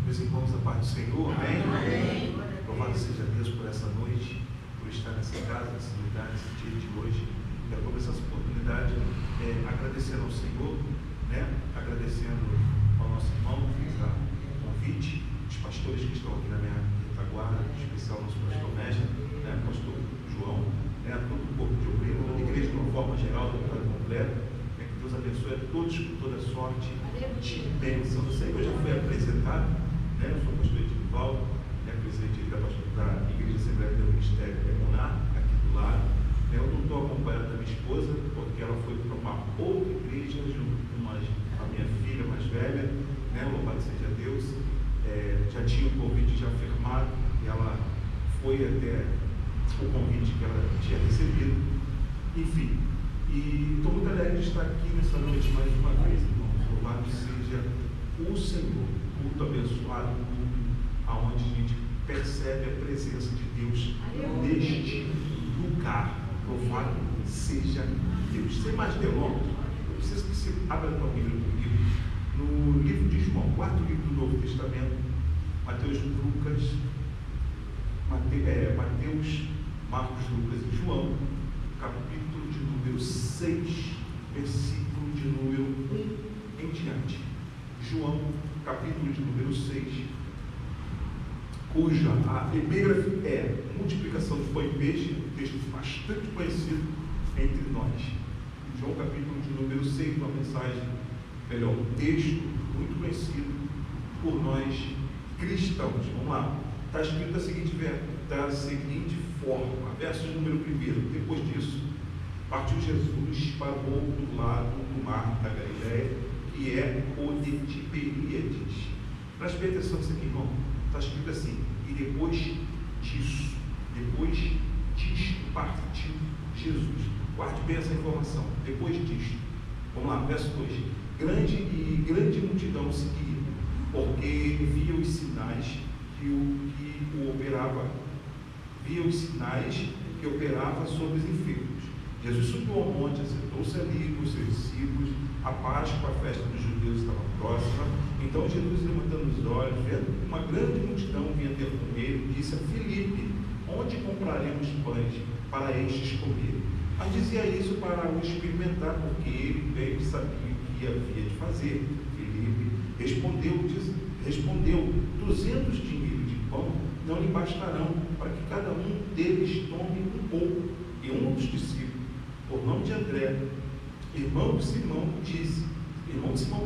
Meus irmãos, a paz do Senhor, amém? Amém. Louvado seja Deus por essa noite, por estar nessa casa, nesse lugar, nesse dia de hoje. Quero começar essa oportunidade agradecendo ao Senhor, agradecendo ao nosso irmão que fez o convite, os pastores que estão aqui na minha retaguarda, em especial nosso pastor mestre, pastor João, todo o corpo de obreiro, toda a igreja de uma forma geral, do trabalho completo. Que Deus abençoe a todos com toda sorte de bênção. Eu sei que eu já fui apresentado, eu sou o pastor Edivaldo, presidente da Igreja Assembleia do Ministério Emunar, aqui do lado. Eu não estou acompanhando a minha esposa, porque ela foi para uma outra igreja, junto com a minha filha mais velha, louvado seja Deus. Já tinha o convite já firmado, e ela foi até o convite que ela tinha recebido. Enfim, e estou muito alegre de estar aqui nessa noite mais uma vez, irmãos. Louvado seja o Senhor, culto abençoado, culto aonde a gente percebe a presença de Deus neste lugar. Louvado seja Deus. Sem mais delongas, eu preciso que você abra a tua Bíblia comigo no livro de João, quarto livro do Novo Testamento, Mateus, Marcos, Lucas e João, capítulo de número 6, versículo de número 1 em diante. João, capítulo de número 6, cuja a epígrafe é multiplicação de pão e peixe, um texto bastante conhecido entre nós. João, capítulo de número 6, uma mensagem, um texto muito conhecido por nós cristãos. Vamos lá. Está escrito da seguinte forma, verso número 1. Depois disso, partiu Jesus para o outro lado do mar da Galileia, que é o de Tiberíades. Preste bem atenção nisso aqui, irmão. Está escrito assim: e depois disto partiu Jesus. Guarde bem essa informação. Depois disto, vamos lá, verso 2: grande multidão seguia, porque via os sinais que operava sobre os enfermos. Jesus subiu ao monte, assentou-se ali com os seus discípulos. A Páscoa, a festa dos judeus, estava próxima. Então Jesus, levantando os olhos, vendo uma grande multidão vinha ter com ele, disse a Filipe: onde compraremos pães para estes comerem? Mas dizia isso para o experimentar, porque ele bem sabia o que havia de fazer. Filipe respondeu: 200 dinheiros de pão não lhe bastarão, para que cada um deles tome um pouco. E um dos discípulos, por nome de André, irmão de Simão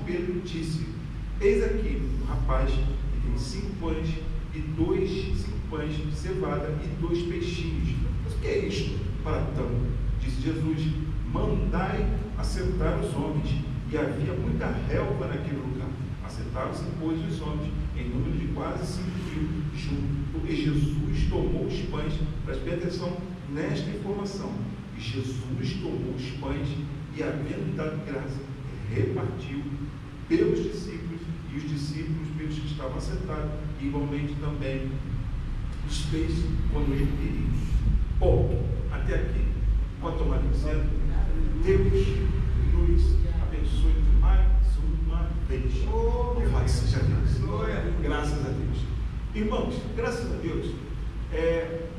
Pedro, disse: eis aqui um rapaz que tem 5 pães de cevada e 2 peixinhos. Mas o que é isto para tanto? Disse Jesus: mandai assentar os homens. E havia muita relva naquele lugar. Assentaram-se, pois, os homens, em número de quase 5.000 junto. E Jesus tomou os pães. Preste bem atenção nesta informação. E Jesus tomou os pães e, havendo dado graça, repartiu pelos discípulos, e os discípulos pelos que estavam assentados, e igualmente também os peixes quando ele queria. Bom, até aqui. Pode tomar dizendo: Deus nos abençoe mais uma vez. Louvado seja Deus. Graças a Deus. Irmãos, graças a Deus,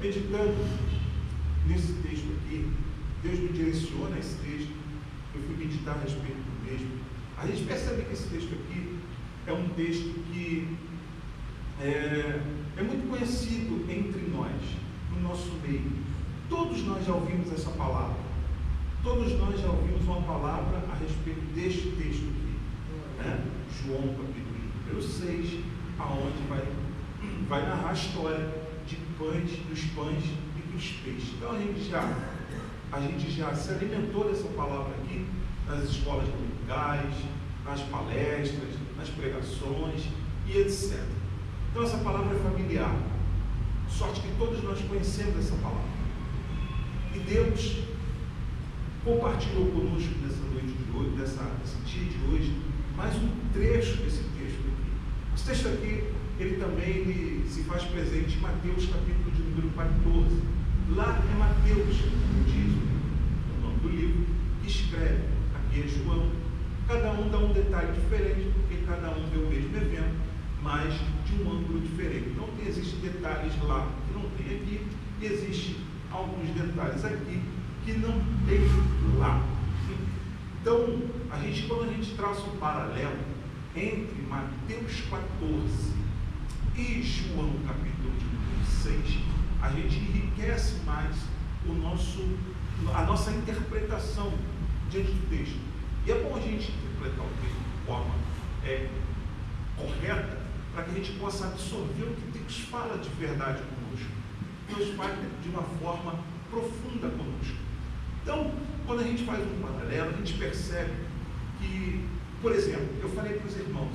meditando nesse texto aqui, Deus me direciona esse texto. Eu fui meditar a respeito do mesmo. A gente percebe que esse texto aqui é um texto que é muito conhecido entre nós, no nosso meio. Todos nós já ouvimos essa palavra. Todos nós já ouvimos uma palavra a respeito deste texto aqui. João, capítulo número 6, aonde vai narrar a história dos pães e dos peixes. Então a gente já se alimentou dessa palavra aqui nas escolas dominicais, nas palestras, nas pregações e etc. Então essa palavra é familiar. Sorte que todos nós conhecemos essa palavra. E Deus compartilhou conosco nessa noite de hoje, nesse dia de hoje, mais um trecho desse texto aqui. Esse texto aqui, ele também se faz presente em Mateus, capítulo de número 14. Lá é Mateus, como diz o nome do livro, que escreve. Aqui é João. Cada um dá um detalhe diferente, porque cada um vê o mesmo evento, mas de lá que não tem aqui, e existem alguns detalhes aqui que não tem lá. Então, quando a gente traça um paralelo entre Mateus 14 e João capítulo de número 6, a gente enriquece mais a nossa interpretação diante do texto. E é bom a gente interpretar o texto de forma correta, para que a gente possa absorver o que Deus fala de verdade conosco. Deus fala de uma forma profunda conosco. Então, quando a gente faz um paralelo, a gente percebe que, por exemplo, eu falei para os irmãos,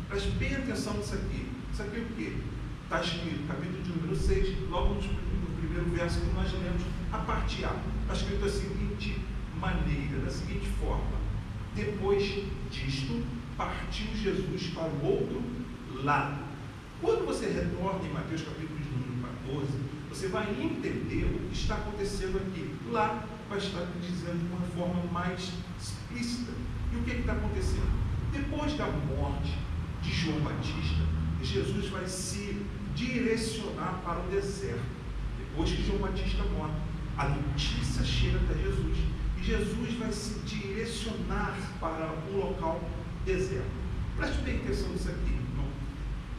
preste bem atenção nisso aqui. Isso aqui é o quê? Está escrito, capítulo de número 6, logo no primeiro verso que nós lemos, a parte A. Está escrito da seguinte maneira, da seguinte forma: depois disto, partiu Jesus para o outro lado. Quando você retorna em Mateus capítulo de número 14, você vai entender o que está acontecendo aqui. Lá vai estar dizendo de uma forma mais explícita. E o que está acontecendo? Depois da morte de João Batista, Jesus vai se direcionar para o deserto. Depois que João Batista morre, a notícia chega até Jesus, e Jesus vai se direcionar para um local deserto. Preste bem atenção nisso aqui, irmão.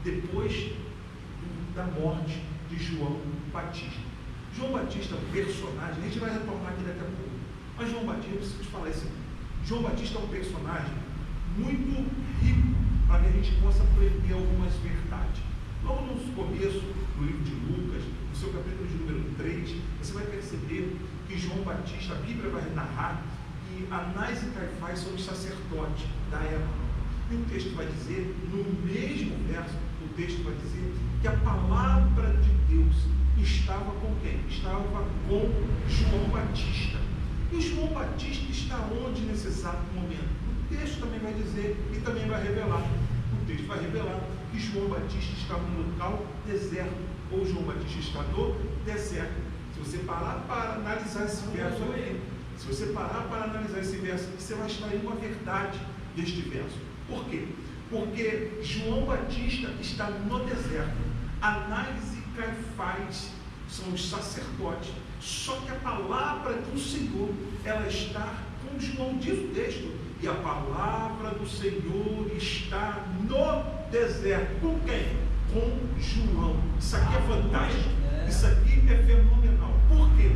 Depois da morte de João Batista. João Batista é um personagem, a gente vai retornar aqui daqui a pouco, mas João Batista, eu preciso te falar isso aqui. João Batista é um personagem muito rico, para que a gente possa aprender algumas verdades. Logo no começo, no livro de Lucas, no seu capítulo de número 3, você vai perceber que João Batista, a Bíblia vai narrar que Anás e Caifás são os sacerdotes da época. E o texto vai dizer, no mesmo verso, o texto vai dizer que a palavra de Deus estava com quem? Estava com João Batista. E João Batista está onde nesse exato momento? O texto também vai dizer e também vai revelar. O texto vai revelar que João Batista está num local deserto, ou João Batista está no deserto. Se você parar para analisar esse verso aqui, você vai extrair uma verdade deste verso. Por quê? Porque João Batista está no deserto. Anás e Caifás são os sacerdotes. Só que a palavra do Senhor, ela está com João, diz o texto. E a palavra do Senhor está no deserto. Com quem? Com João. Isso aqui é fantástico. Isso aqui é fenomenal. Por quê?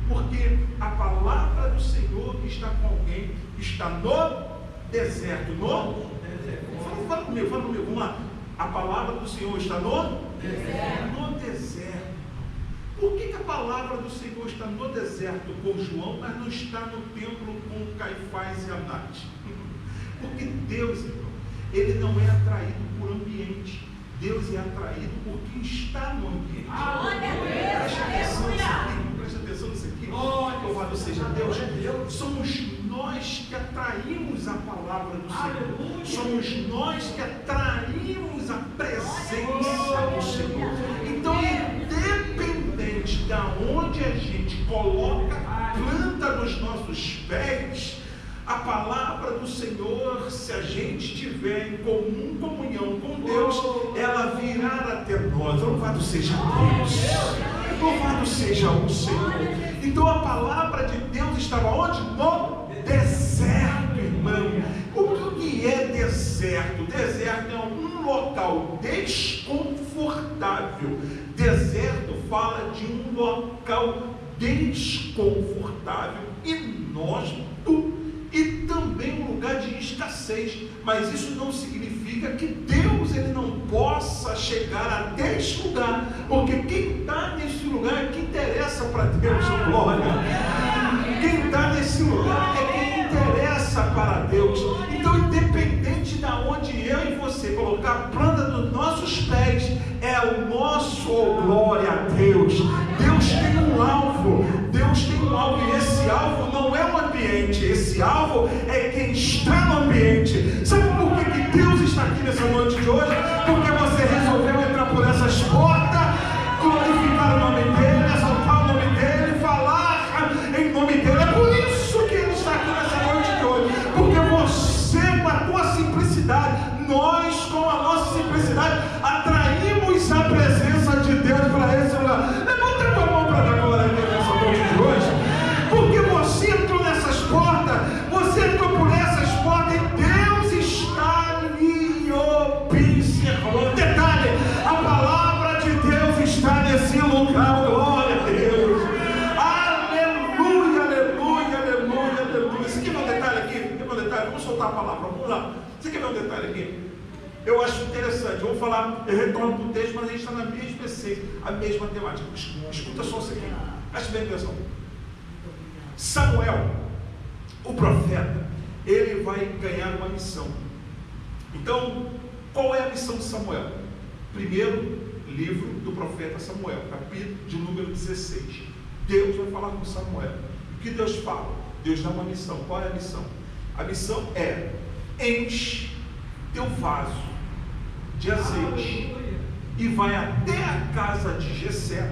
Porque a palavra do Senhor está com alguém que está no deserto. Fala comigo, vamos lá. A palavra do Senhor está no deserto. No deserto. Por que a palavra do Senhor está no deserto com João, mas não está no templo com Caifás e Anás? Porque Deus, irmão, Ele não é atraído por ambiente. Deus é atraído por quem está no ambiente. Preste atenção nisso aqui. Louvado seja Deus. Somos nós que atraímos a palavra do Senhor. Somos nós que atraímos a presença do Senhor. Então, independente de onde a gente coloca a planta dos nossos pés, a palavra do Senhor, se a gente estiver em comum comunhão com Deus, ela virá até nós. Louvado seja Deus. Louvado seja o Senhor. Então a palavra de Deus estava onde? No deserto, irmão. O que é deserto? Deserto é um local desconfortável. Deserto fala de um local desconfortável, inóspito e também um lugar de escassez. Mas isso não significa que Deus ele não possa chegar até esse lugar, porque quem está nesse lugar é que interessa para Deus. Glória. Quem está nesse lugar é quem interessa para Deus. Então, independente de onde eu e você colocar a planta dos nossos pés, é o nosso glória a Deus. Deus tem um alvo. Deus tem um alvo, e esse alvo não é o ambiente, esse alvo é quem está no ambiente. Sabe por que Deus está aqui nessa noite de hoje? Porque você resolveu entrar por essas portas, glorificar o nome dele, exaltar o nome dele, falar em nome dele. É por isso que ele está aqui nessa noite de hoje, porque você, com a tua simplicidade, nós com a nossa simplicidade, atraímos a presença de Deus para ele. aleluia. Levanta a tua mão para dar glória a Deus nessa noite de hoje, porque você entrou nessas portas, você entrou por essas portas e Deus está lhe observando. Detalhe, a palavra de Deus está nesse lugar, glória a Deus. Aleluia, aleluia, aleluia, aleluia. Você quer ver um detalhe aqui? Quer ver um detalhe? Vamos soltar a palavra, vamos lá. Você quer ver um detalhe aqui? Eu acho interessante, eu vou falar, eu retorno para o texto, mas a gente está na mesma essência, a mesma temática. Escuta só isso aqui, preste bem atenção. Samuel, o profeta, ele vai ganhar uma missão. Então, qual é a missão de Samuel? Primeiro livro do profeta Samuel, capítulo de número 16. Deus vai falar com Samuel. O que Deus fala? Deus dá uma missão. Qual é a missão? A missão é: enche teu vaso de azeite e vai até a casa de Jessé,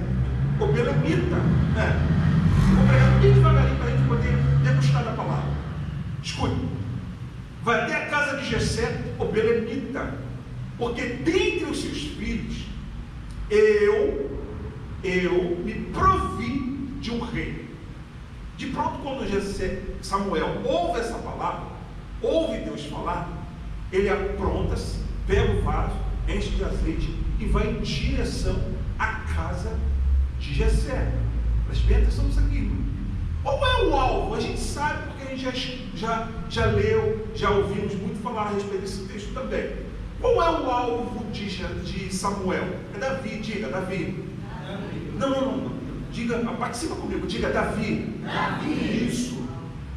o belemita. Vou pregar bem devagarinho para a gente poder degustar da palavra. Escute. Vai até a casa de Jessé, o belemita, porque dentre os seus filhos eu me provi de um rei. De pronto, quando Samuel ouve essa palavra, ouve Deus falar, ele apronta-se, pega o vaso, enche de azeite e vai em direção à casa de Jessé. Preste bem atenção nisso aqui. Qual é o alvo? A gente sabe, porque a gente já leu, já ouvimos muito falar a respeito desse texto também. Qual é o alvo de Samuel? É Davi, diga Davi. Não. Diga, participa comigo, diga Davi. Isso.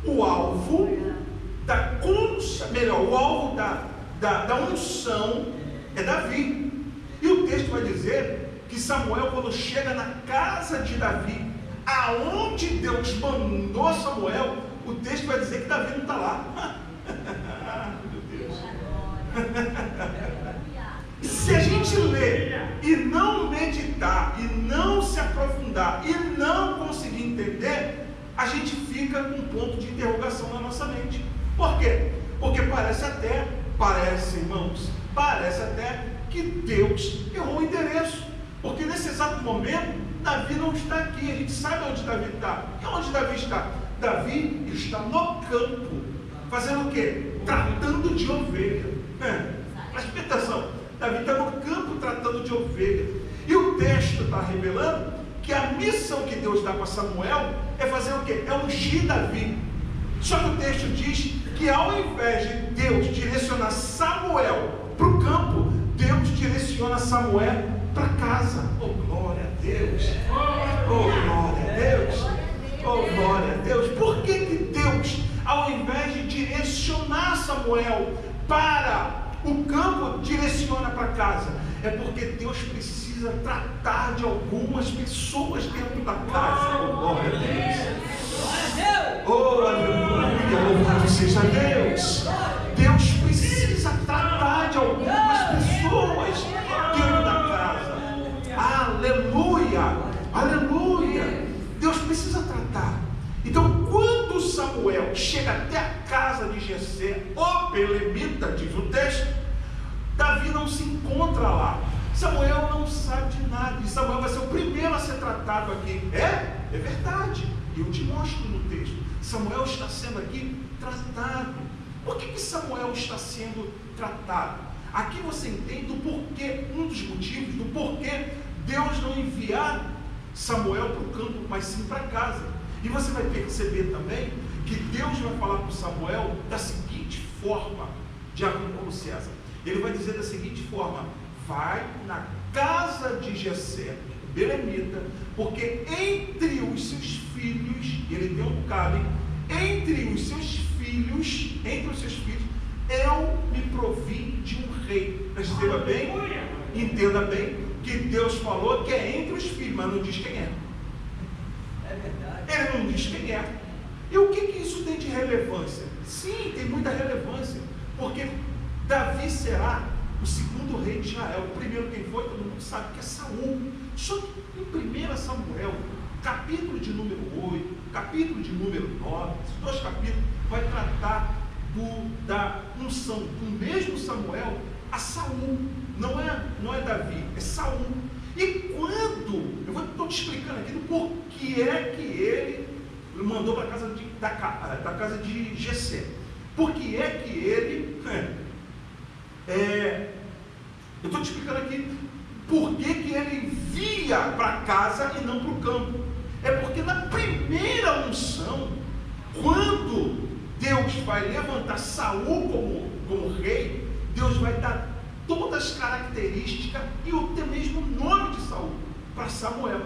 O alvo o alvo da unção é Davi. E o texto vai dizer que Samuel, quando chega na casa de Davi, aonde Deus mandou Samuel, o texto vai dizer que Davi não está lá. Meu Deus. Se a gente ler e não meditar, e não se aprofundar, e não conseguir entender, a gente fica com um ponto de interrogação na nossa mente. Por quê? Porque parece até que Deus errou o endereço. Porque nesse exato momento, Davi não está aqui. A gente sabe onde Davi está. E onde Davi está? Davi está no campo. Fazendo o quê? Tratando de ovelha. Preste atenção. Davi está no campo tratando de ovelha. E o texto está revelando que a missão que Deus dá para Samuel é fazer o quê? É ungir Davi. Só que o texto diz que ao invés de Deus direcionar Samuel para o campo, Deus direciona Samuel para casa. Oh, glória a Deus! Oh, glória a Deus! Oh, glória a Deus! Por que Deus, ao invés de direcionar Samuel para o campo, direciona para casa? É porque Deus precisa tratar de algumas pessoas dentro da casa. Oh, glória a Deus! Oh, aleluia! Louvado seja Deus! Deus precisa tratar de algumas pessoas dentro da casa. Aleluia! Aleluia! Deus precisa tratar. Então, quando Samuel chega até a casa de Jessé, o belemita, diz o texto, Davi não se encontra lá. Samuel não sabe de nada. E Samuel vai ser o primeiro a ser tratado aqui. É verdade. E eu te mostro no texto. Samuel está sendo aqui tratado. Por que Samuel está sendo tratado? Aqui você entende o porquê, um dos motivos do porquê Deus não enviar Samuel para o campo, mas sim para casa. E você vai perceber também que Deus vai falar com Samuel da seguinte forma, de acordo com César. Ele vai dizer da seguinte forma: vai na casa de Jessé, belemita, porque entre os seus filhos, ele tem um bocado, entre os seus filhos, eu me provi de um rei. Perceba bem, entenda bem, que Deus falou que é entre os filhos, mas não diz quem é. É verdade. Ele não diz quem é. E o que isso tem de relevância? Sim, tem muita relevância, porque Davi será o segundo rei de Israel. O primeiro quem foi, todo mundo sabe que é Saul. Só que em 1 Samuel, capítulo de número 8, capítulo de número 9, esses dois capítulos vai tratar da unção do mesmo Samuel a Saul. Não é Davi, é Saul. E quando, eu estou te explicando aqui do porquê é que ele mandou para da casa de Jessé. Por que é que ele, eu estou te explicando aqui por que ele via para casa e não para o campo. É porque na primeira unção, quando Deus vai levantar Saul como rei, Deus vai dar todas as características e até mesmo o nome de Saul para Samuel.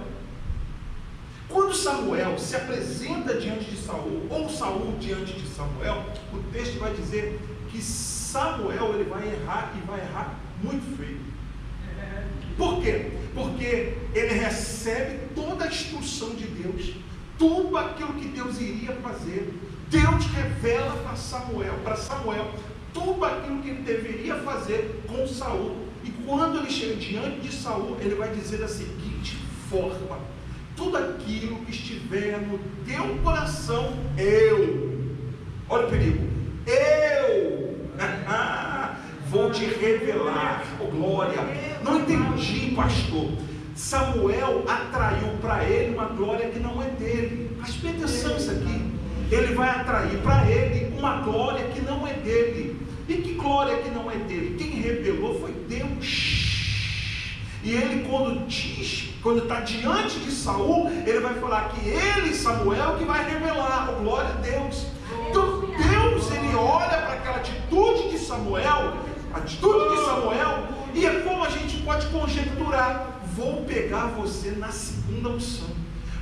Quando Samuel se apresenta diante de Saul, ou Saul diante de Samuel, o texto vai dizer que Samuel ele vai errar e vai errar muito feio. Por quê? Porque ele recebe toda a instrução de Deus, tudo aquilo que Deus iria fazer. Deus revela para Samuel tudo aquilo que ele deveria fazer com Saul. E quando ele chega diante de Saul, ele vai dizer da seguinte forma: tudo aquilo que estiver no teu coração, olha o perigo, vou te revelar. Oh, glória! Não entendi, pastor. Samuel atraiu para ele uma glória que não é dele. Preste atenção nisso aqui. Ele vai atrair para ele uma glória que não é dele. E que glória que não é dele? Quem revelou foi Deus. E ele, quando está diante de Saul, ele vai falar que ele, Samuel, que vai revelar. Oh, glória a Deus. Então Deus, ele olha para aquela atitude de Samuel, e é como a gente pode conjecturar: vou pegar você na segunda unção,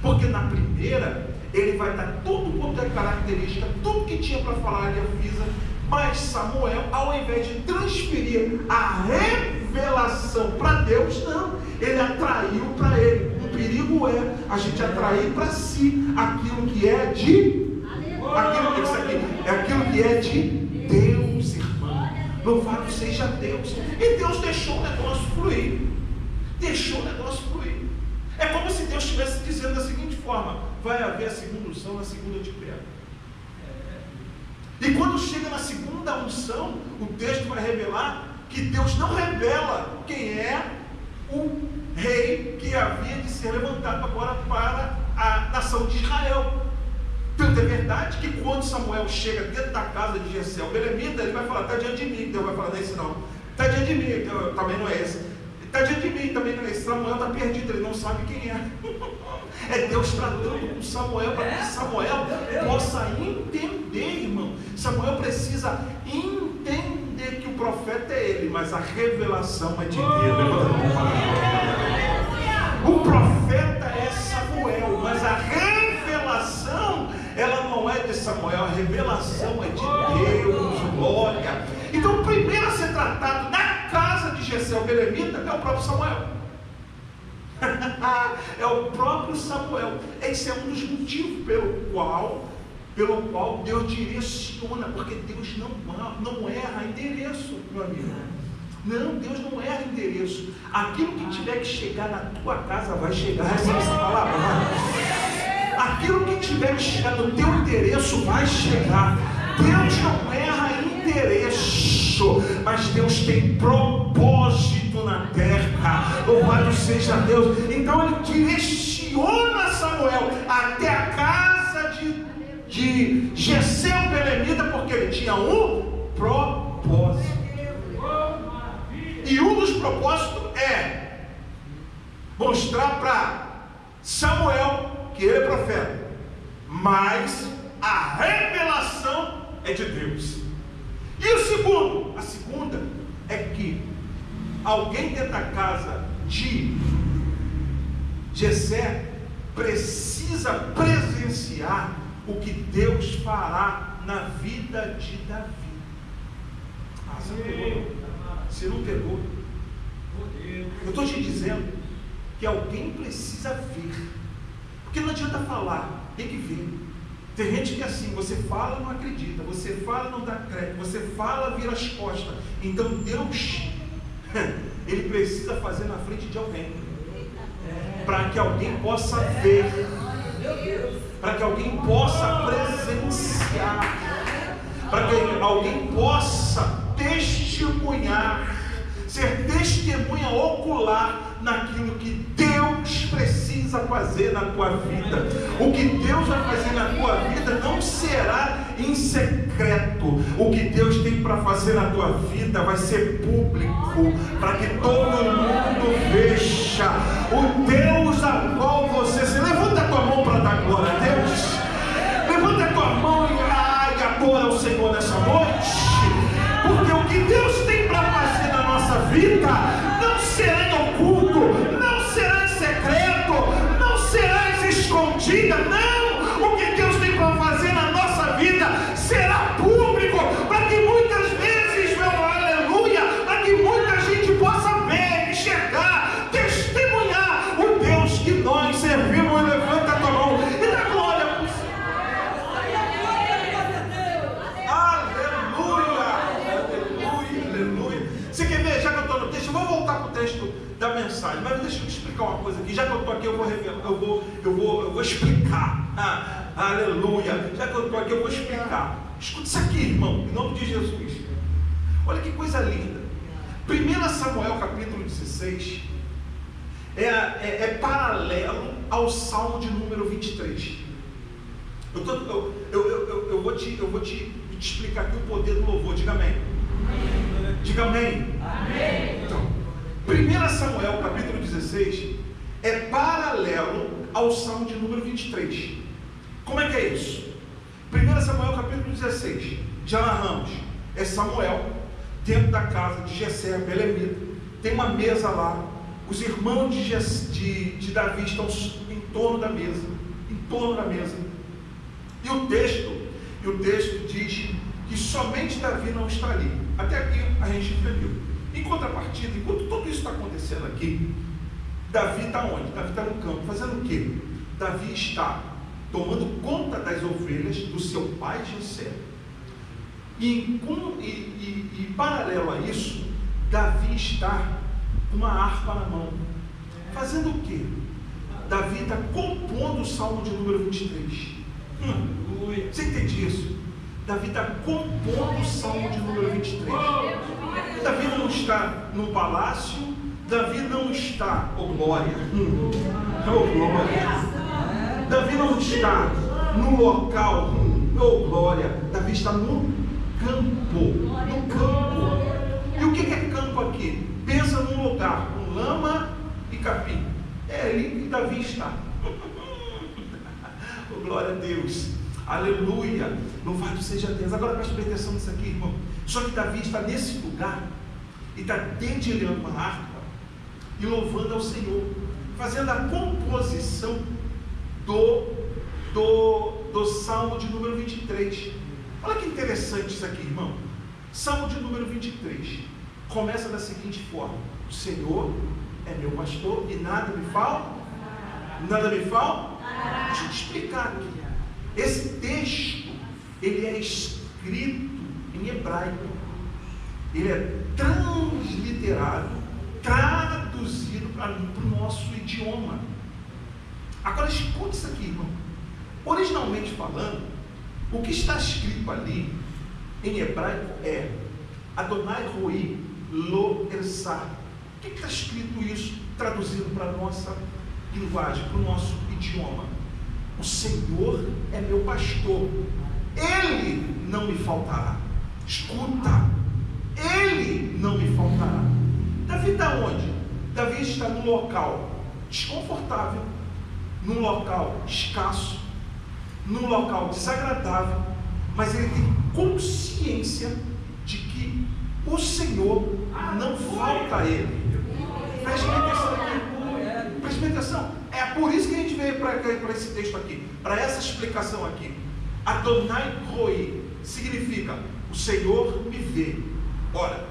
porque na primeira ele vai dar tudo quanto é característica, tudo que tinha para falar ele avisa. Mas Samuel, ao invés de transferir a revelação para Deus, não, ele atraiu para ele. O perigo é a gente atrair para si aquilo que é de aquilo que é de Deus, irmão. Louvado seja Deus. E Deus deixou o negócio fluir. É como se Deus estivesse dizendo da seguinte forma: vai haver a segunda unção, na segunda eu te pego. E quando chega na segunda unção, o texto vai revelar que Deus não revela quem é o rei que havia de ser levantado agora para a nação de Israel. Tanto é verdade que quando Samuel chega dentro da casa de Jessé, o belemita, ele vai falar: está diante de mim. Deus vai falar: não é esse não. Está diante de mim. Também não é esse. Está diante de mim, também não é esse. Samuel está perdido, ele não sabe quem é. É Deus tratando com Samuel para que Samuel possa entender, irmão. Samuel precisa entender que o profeta é ele, mas a revelação é de Deus. O profeta é Samuel, mas a revelação, ela não é de Samuel, a revelação é de Deus. Glória! Então o primeiro a ser tratado na casa de Jessé, o belemita, é o próprio Samuel. É o próprio Samuel. Esse é um dos motivos pelo qual Deus direciona, porque Deus não erra endereço, meu amigo. Não, Deus não erra endereço. Aquilo que tiver que chegar na tua casa vai chegar. Recebe essa palavra? Aquilo que tiver que chegar no teu endereço vai chegar. Deus não erra endereço, mas Deus tem propósito na terra. Louvado seja Deus. Então ele direciona Samuel até a casa de Jessé o belemita, porque ele tinha um propósito. E um dos propósitos é mostrar para Samuel que ele é profeta, mas a revelação é de Deus. E a segunda é que alguém dentro da casa de Jessé precisa presenciar o que Deus fará na vida de Davi. Você não pegou? Você não pegou? Eu estou te dizendo que alguém precisa ver, porque não adianta falar, tem que ver. Tem gente que é assim, você fala não acredita, você fala não dá crédito, você fala vira as costas. Então Deus, ele precisa fazer na frente de alguém, para que alguém possa ver, para que alguém possa presenciar, para que alguém possa testemunhar, ser testemunha ocular naquilo que Deus precisa fazer na tua vida. O que Deus vai fazer na tua vida não será em secreto. O que Deus tem para fazer na tua vida vai ser público, para que todo mundo veja o Deus a qual você se levanta a tua mão para dar glória a Deus. Levanta a tua mão e adora o Senhor nessa noite, porque o que Deus tem para fazer na nossa vida não será em oculto, não será em secreto, não será escondida, não. O que Deus tem para fazer na nossa vida será público, para que muitas vezes, meu aleluia, para que muita gente possa ver, enxergar, testemunhar o Deus que nós servimos. Levanta a tua mão e dá glória para o Senhor. Aleluia. Você quer ver? Já que eu estou no texto, eu vou voltar para o texto da mensagem, mas deixa eu explicar uma coisa aqui. Já que eu estou aqui, eu vou revelar, eu vou explicar. Aleluia. Já que eu estou aqui, eu vou explicar. Escuta isso aqui, irmão, em nome de Jesus. Olha que coisa linda. 1 Samuel capítulo 16 é paralelo ao Salmo de número 23. Eu vou te explicar aqui o poder do louvor. Diga amém. Diga amém. Amém. Então, 1 Samuel capítulo 16 é paralelo ao Salmo de número 23. Como é que é isso? 1 Samuel capítulo 16, já narramos, é Samuel dentro da casa de Jessé, Belemita, tem uma mesa lá, os irmãos de Davi estão em torno da mesa, e o texto diz que somente Davi não está ali. Até aqui a gente entendeu. Em contrapartida, enquanto tudo isso está acontecendo aqui, Davi está onde? Davi está no campo, fazendo o quê? Davi está tomando conta das ovelhas do seu pai Jessé. E paralelo a isso, Davi está com uma harpa na mão. Fazendo o quê? Davi está compondo o Salmo de número 23. Você entende isso? Davi está compondo o Salmo de número 23. Davi não está no palácio, Davi não está, oh glória, oh glória. Davi não está no local, oh glória. Davi está no campo. E o que é campo aqui? Pensa num lugar com lama e capim. É ali que Davi está. Oh glória a Deus. Aleluia. Louvado seja Deus. Agora preste bem atenção nisso aqui, irmão. Só que Davi está nesse lugar e está dedilhando uma harpa e louvando ao Senhor, fazendo a composição do Salmo de número 23. Olha que interessante isso aqui, irmão. Salmo de número 23 começa da seguinte forma: o Senhor é meu pastor e nada me falta. Nada me falta? Deixa eu te explicar aqui. Esse texto, ele é escrito em hebraico. Ele é transliterado, traduzido para o nosso idioma. Agora escute isso aqui, irmão. Originalmente falando, o que está escrito ali em hebraico é Adonai Roi Lo Ersá. O que está escrito isso, traduzido para a nossa linguagem, para o nosso idioma? O Senhor é meu pastor, Ele não me faltará. Escuta, Ele não me faltará. Davi está onde? Davi está num local desconfortável, num local escasso, num local desagradável, mas ele tem consciência de que o Senhor não falta a ele. Preste atenção aqui. Preste atenção. É por isso que a gente veio para esse texto aqui, para essa explicação aqui. Adonai Roi significa o Senhor me vê. Ora,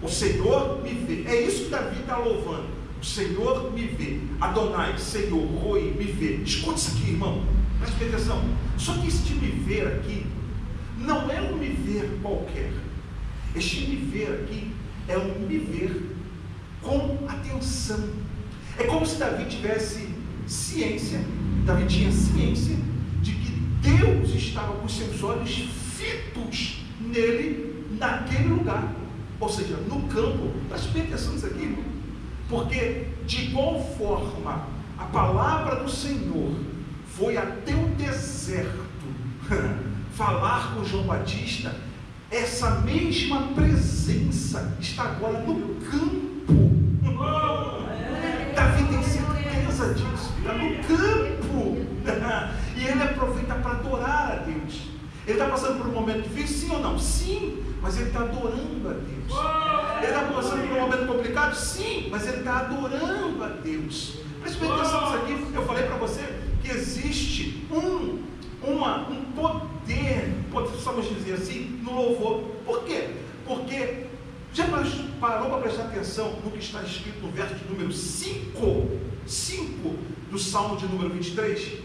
o Senhor me vê. É isso que Davi está louvando. O Senhor me vê. Adonai, Senhor, Roi, me vê. Escute isso aqui, irmão. Preste atenção. Só que este me ver aqui não é um me ver qualquer. Este me ver aqui é um me ver com atenção. É como se Davi tivesse ciência, Davi tinha ciência de que Deus estava com seus olhos fitos nele, naquele lugar, ou seja, no campo. Preste bem atenção nisso aqui, irmão. Porque de igual forma a palavra do Senhor foi até o deserto falar com João Batista, essa mesma presença está agora no campo. Davi tem certeza disso, está no campo. E ele aproveita para adorar a Deus. Ele está passando por um momento difícil, sim ou não? Sim, mas ele está adorando a Deus. Ele está passando por um momento complicado? Sim, mas ele está adorando a Deus. Preste bem atenção nisso aqui. Eu falei para você que existe um poder, podemos dizer assim, no louvor. Por quê? Porque já parou para prestar atenção no que está escrito no verso de número 5 do Salmo de número 23?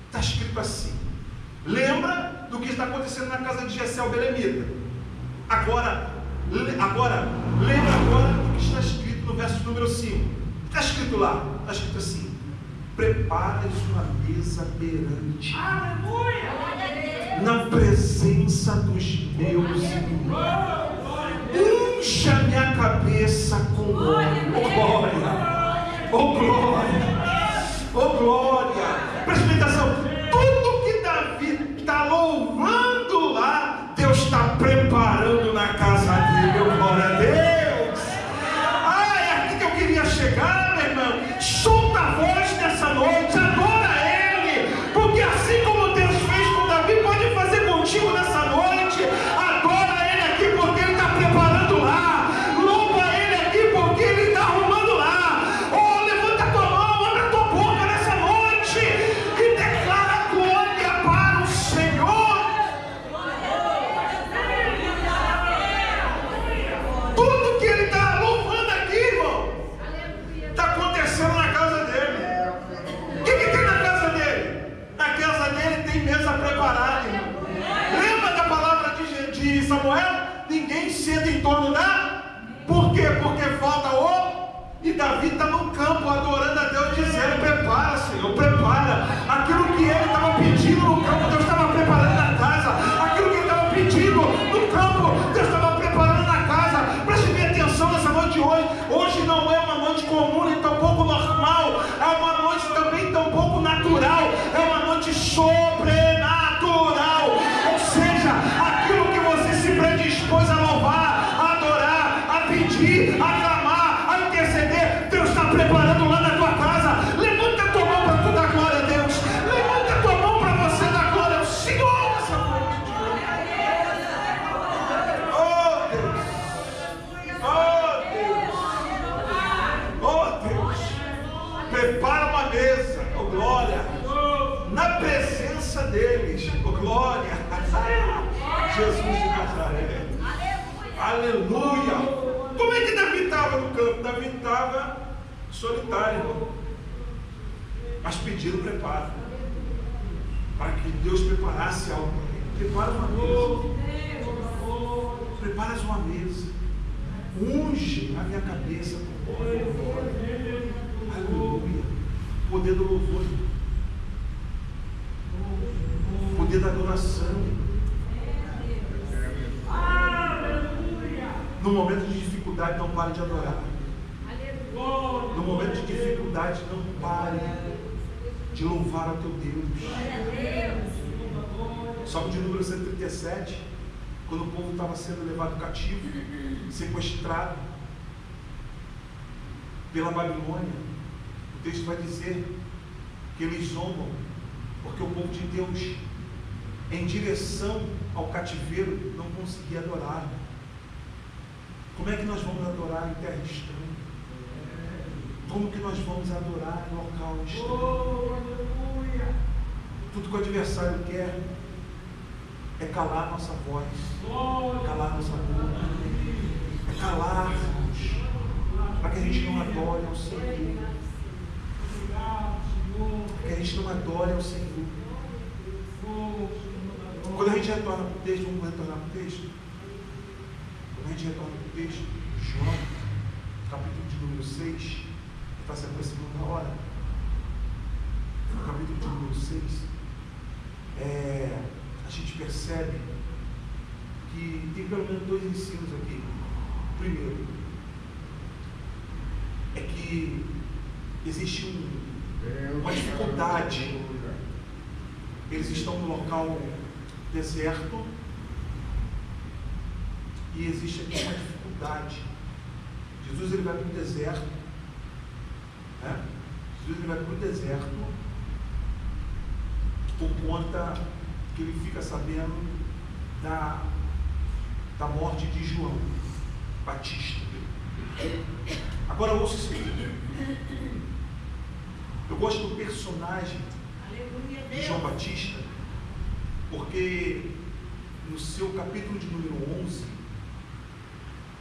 Está escrito assim: lembra do que está acontecendo na casa de Jessé belemita. Agora lembra agora do que está escrito no verso de número 5. Está escrito lá, está escrito assim: preparas uma mesa perante, aleluia, na presença dos meus inimigos. Unja minha cabeça com óleo. Oh glória, oh glória, oh glória. Preste atenção, tudo que Davi está louvando lá, Deus está preparando na casa dele. Oh glória a Deus. É aqui que eu queria chegar, meu irmão. Solta a voz nessa noite, adora Ele, porque assim como Deus fez com Davi, pode fazer contigo nessa noite. Adora Ele aqui, porque Ele está preparando lá. Louva Ele aqui, porque Ele está arrumando lá. Oh, levanta a tua mão, abre a tua boca nessa noite e declara glória para o Senhor. Tudo que Ele está louvando aqui, irmão, está acontecendo na casa dele. O que tem na casa dele? Na casa dele tem mesa preparada, irmão. Lembra da palavra de Samuel? Ninguém senta em torno da... Por quê? Porque falta o... E Davi está no campo adorando a Deus, dizendo: prepara, Senhor, prepara. Aquilo que ele estava pedindo no campo, Deus estava preparando na casa. Aquilo que ele estava pedindo no campo, Deus estava preparando na casa. Preste bem atenção nessa noite de hoje. Hoje não é uma noite comum, nem tampouco normal. É uma noite também tampouco natural. É uma noite sobrenatural. Ou seja, aquilo que você se predispôs a louvar, a adorar, a pedir, a clamar, a interceder, Deus está preparando lá na tua casa. Levanta a tua mão para tu dar glória a Deus. Levanta a tua mão para você dar glória ao Senhor nessa noite. Oh Deus, oh Deus, oh Deus. Prepara uma mesa, oh glória, na presença deles, oh glória. Jesus de Nazaré, aleluia. Como é que Davi estava no campo? Davi estava solitário, irmão, mas pedindo preparo, para que Deus preparasse algo. Prepara uma mesa, preparas uma mesa, unge a minha cabeça com óleo. Aleluia. Poder do louvor, poder da adoração. No momento de dificuldade, não pare de adorar. No momento de dificuldade, não pare de louvar ao teu Deus. Salmo de número 137, quando o povo estava sendo levado cativo, sequestrado pela Babilônia, o texto vai dizer que eles zombam, porque o povo de Deus, em direção ao cativeiro, não conseguia adorar. Como é que nós vamos adorar em terra estranha? Como que nós vamos adorar em local estranho? Tudo que o adversário quer é calar nossa voz, calar nossa boca, é calar-nos, para que a gente não adore ao Senhor, para que a gente não adore ao Senhor. Quando a gente retorna para o texto, vamos retornar para o texto. Quando a gente retorna para o texto, João, capítulo de número 6, está se aproximando da hora. No capítulo de número 6, a gente percebe que tem pelo menos dois ensinos aqui. Primeiro, é que existe uma dificuldade. Eles estão no local deserto e existe aqui uma dificuldade. Jesus ele vai para o deserto, né? Jesus ele vai para o deserto por conta que ele fica sabendo da morte de João Batista. Agora ouça o seguinte, eu gosto do personagem de João Batista, porque no seu capítulo de número 11,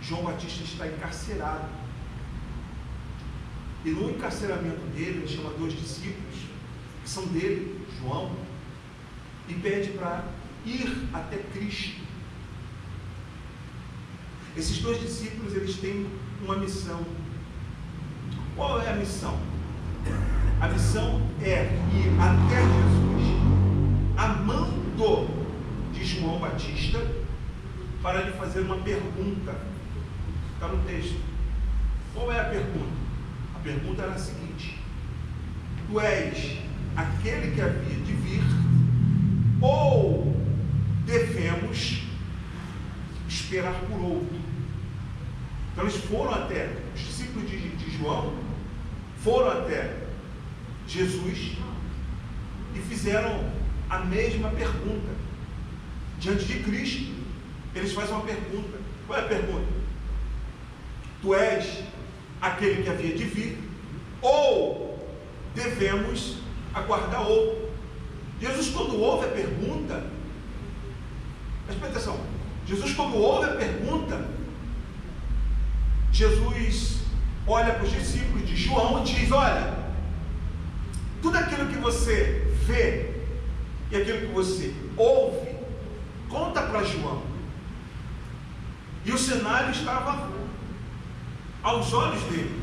João Batista está encarcerado, e no encarceramento dele, ele chama 2 discípulos, que são dele, João, e pede para ir até Cristo. Esses 2 discípulos, eles têm uma missão. Qual é a missão? A missão é ir até Jesus, a mando de João Batista, para lhe fazer uma pergunta. Está no texto. Qual é a pergunta? A pergunta era a seguinte: tu és aquele que havia de vir, ou devemos esperar por outro? Então eles foram até, os discípulos de João foram até Jesus e fizeram a mesma pergunta. Diante de Cristo, eles fazem uma pergunta. Qual é a pergunta? Tu és aquele que havia de vir, ou devemos aguardar outro? Jesus, quando ouve a pergunta, mas presta atenção, Jesus, quando ouve a pergunta, Jesus olha para os discípulos de João e diz: olha, tudo aquilo que você vê e aquilo que você ouve, conta para João. E o cenário estava aos olhos dele.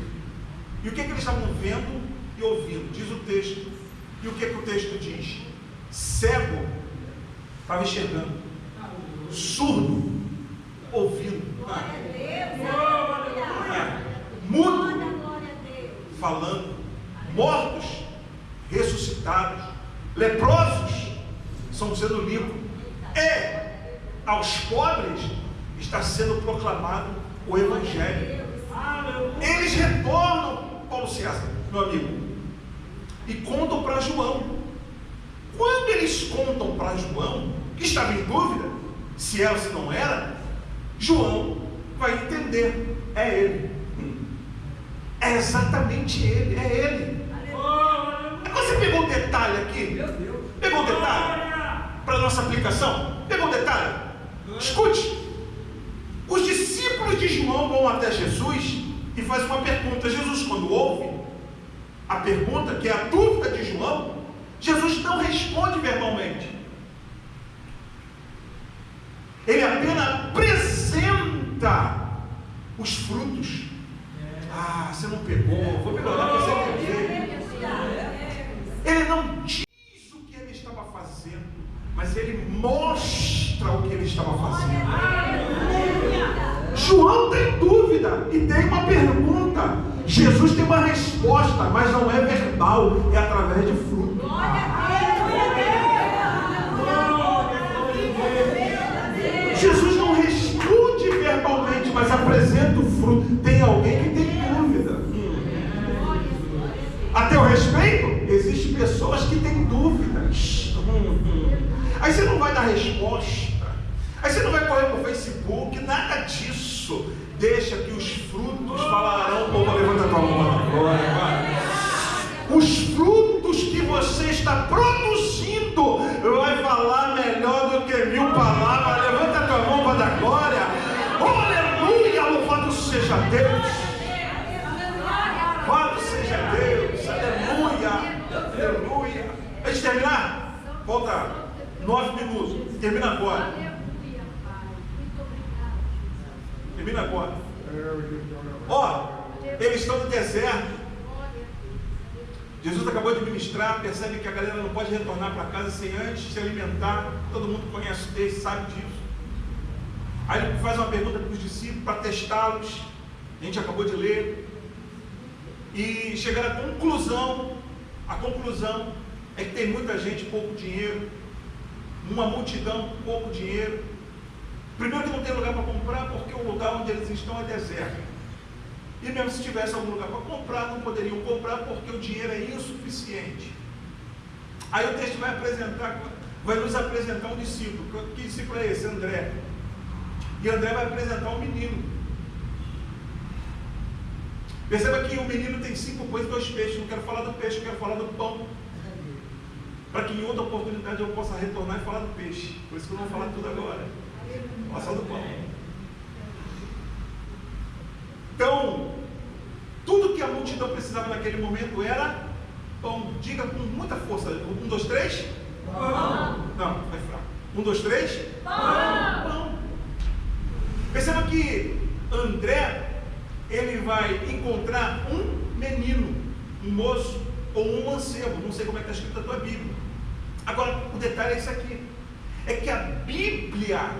E o que eles estavam vendo e ouvindo? Diz o texto. E o que o texto diz? Cego estava enxergando, surdo ouvindo, mudo falando, mortos ressuscitados, leprosos são sendo limpos, e aos pobres está sendo proclamado o Evangelho. Eles retornam, Paulo César, meu amigo, e contam para João. Quando eles contam para João, que estava em dúvida se era ou se não era, João vai entender: é ele, é exatamente ele, é ele. Você pegou um detalhe aqui? Pegou um detalhe para a nossa aplicação? Pegou um detalhe? Escute. Os discípulos de João vão até Jesus e fazem uma pergunta. Jesus, quando ouve a pergunta, que é a dúvida de João, Jesus não responde verbalmente. Ele apenas apresenta os frutos. Ah, você não pegou, vou melhorar para você entender. Ele não diz o que ele estava fazendo, mas ele mostra o que ele estava fazendo. João tem dúvida e tem uma pergunta. Jesus tem uma resposta, mas não é verbal, é através de fruto. Jesus não responde verbalmente, mas apresenta o fruto. Tem alguém que tem dúvida. A teu respeito, existem pessoas que têm dúvidas. Aí você não vai dar resposta. Aí você não vai correr para o Facebook, nada disso. Deixa que os frutos falarão. Pô, levanta a tua mão agora. Os frutos que você está produzindo vai falar melhor do que 1000 palavras. Levanta a tua mão para dar glória. Oh, aleluia, louvado seja Deus. Louvado seja Deus. Aleluia, aleluia. Antes de terminar, falta 9 minutos. Termina agora. Termina agora. Ó, eles estão no deserto. Jesus acabou de ministrar, percebe que a galera não pode retornar para casa sem antes se alimentar. Todo mundo conhece o texto, sabe disso. Aí ele faz uma pergunta para os discípulos para testá-los. A gente acabou de ler. e chegaram à conclusão. A conclusão é que tem muita gente, pouco dinheiro, uma multidão, pouco dinheiro. Primeiro que não tem lugar para comprar, porque o lugar onde eles estão é deserto. E mesmo se tivesse algum lugar para comprar, não poderiam comprar porque o dinheiro é insuficiente. Aí o texto vai nos apresentar um discípulo. Que discípulo é esse? André. E André vai apresentar um menino. Perceba que o menino tem 5 pães e 2 peixes. Não quero falar do peixe, eu quero falar do pão. Para que em outra oportunidade eu possa retornar e falar do peixe. Por isso que eu não vou falar tudo agora. Vou falar só do pão. Então, tudo que a multidão precisava naquele momento era pão. Diga com muita força. 1, 2, 3. Pão. Não, vai fraco. 1, 2, 3. Pão. Perceba que André, ele vai encontrar um menino, um moço ou um mancebo. Não sei como é que está escrito na tua Bíblia. Agora, o detalhe é isso aqui. É que a Bíblia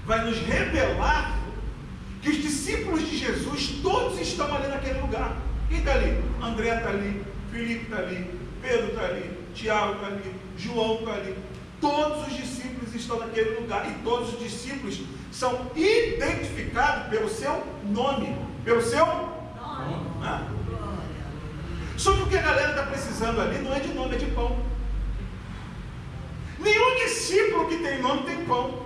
vai nos revelar que os discípulos de Jesus, todos estão ali naquele lugar. Quem está ali? André está ali, Filipe está ali, Pedro está ali, Tiago está ali, João está ali. Todos os discípulos estão naquele lugar. E todos os discípulos são identificados pelo seu nome. Pelo seu nome. Ah. Só que o que a galera está precisando ali não é de nome, é de pão. Nenhum discípulo que tem nome tem pão.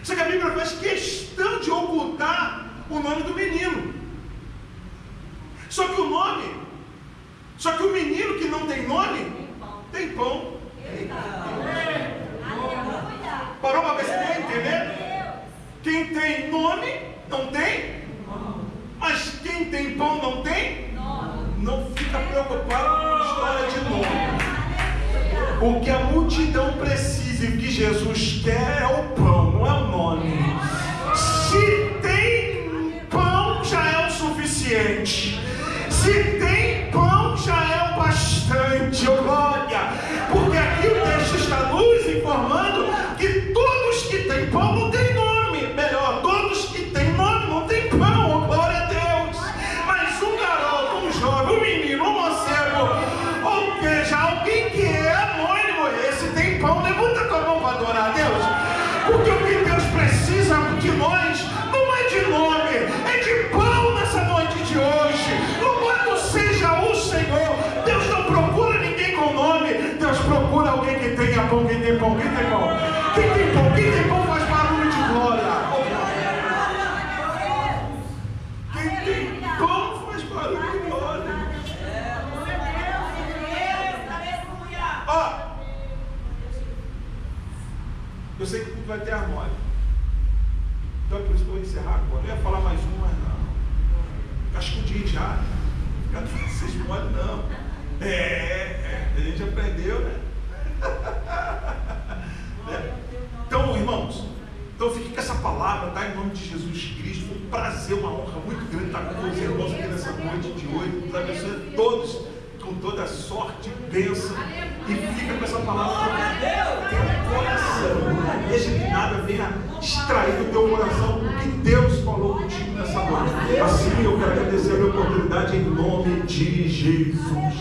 Só que a Bíblia faz questão de ocultar o nome do menino. Só que o menino que não tem nome, tem pão. Parou para perceber, entender? Quem tem nome, não tem. Mas quem tem pão, não tem. Não fica preocupado com história de nome. O que a multidão precisa e o que Jesus quer é o pão, não é o nome. Se tem pão, já é o suficiente. Se tem pão, já é o bastante. Oh, glória! Porque aqui o texto está nos informando que todos que têm pão não têm nome. Melhor, todos que têm nome não têm pão. Oh, glória a Deus! Mas um garoto, um jovem, um menino, um mancebo, ou seja, alguém que é anônimo, esse tem pão, levanta tua mão para adorar a Deus. Porque o que Deus precisa de nós não é de nome, é de pão nessa noite de hoje. Louvado seja o Senhor. Deus não procura ninguém com nome, Deus procura alguém que tenha pão. Quem tem pão? Quem tem pão? Quem tem pão? Quem tem pão faz barulho de glória. Quem tem pão faz barulho de glória. Ó, eu sei que tudo vai ter harmônia. Então é por isso que eu vou encerrar agora. Eu ia falar mais um, mas não. Cascudinho já. Vocês podem não. A gente aprendeu, né? Então, irmãos, fique com essa palavra, tá? Em nome de Jesus Cristo. Foi um prazer, uma honra muito grande estar com os irmãos aqui nessa noite de hoje. Deus abençoe a todos com toda a sorte e bênção. E fica com essa palavra no teu coração. Deixa que nada venha distrair o teu coração o que Deus falou contigo nessa noite. Assim eu quero agradecer a minha oportunidade em nome de Jesus.